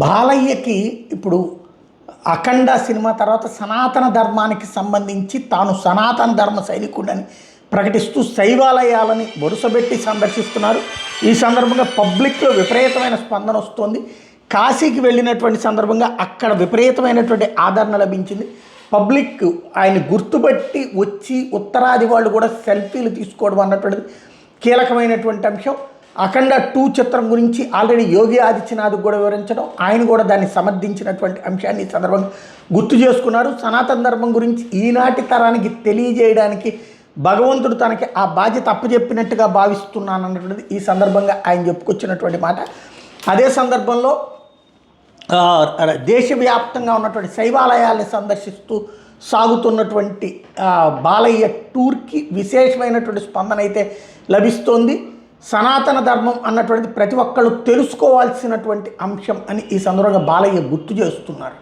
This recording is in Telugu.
బాలయ్యకి ఇప్పుడు అఖండ సినిమా తర్వాత సనాతన ధర్మానికి సంబంధించి తాను సనాతన ధర్మ సైనికుడని ప్రకటిస్తూ శైవాలయాలని వరుసబెట్టి సందర్శిస్తున్నారు. ఈ సందర్భంగా పబ్లిక్లో విపరీతమైన స్పందన వస్తుంది. కాశీకి వెళ్ళినటువంటి సందర్భంగా అక్కడ విపరీతమైనటువంటి ఆదరణ లభించింది. పబ్లిక్ ఆయన గుర్తుపట్టి వచ్చి ఉత్తరాది వాళ్ళు కూడా సెల్ఫీలు తీసుకోవడం అన్నటువంటిది కీలకమైనటువంటి అంశం. అఖండ 2 చిత్రం గురించి ఆల్రెడీ యోగి ఆదిత్యనాథ్ కూడా వివరించడం, ఆయన కూడా దాన్ని సమర్థించినటువంటి అంశాన్ని ఈ సందర్భంగా గుర్తు చేసుకున్నారు. సనాతన ధర్మం గురించి ఈనాటి తరానికి తెలియజేయడానికి భగవంతుడు తనకి ఆ బాధ్యత అప్పచెప్పినట్టుగా భావిస్తున్నాను అన్నటువంటిది ఈ సందర్భంగా ఆయన చెప్పుకొచ్చినటువంటి మాట. అదే సందర్భంలో దేశవ్యాప్తంగా ఉన్నటువంటి శైవాలయాల్ని సందర్శిస్తూ సాగుతున్నటువంటి బాలయ్య టూర్కి విశేషమైనటువంటి స్పందన అయితే లభిస్తోంది. సనాతన ధర్మం అన్నటువంటిది ప్రతి ఒక్కళ్ళు తెలుసుకోవాల్సినటువంటి అంశం అని ఈ సందర్భంగా బాలయ్య గుర్తు చేస్తున్నారు.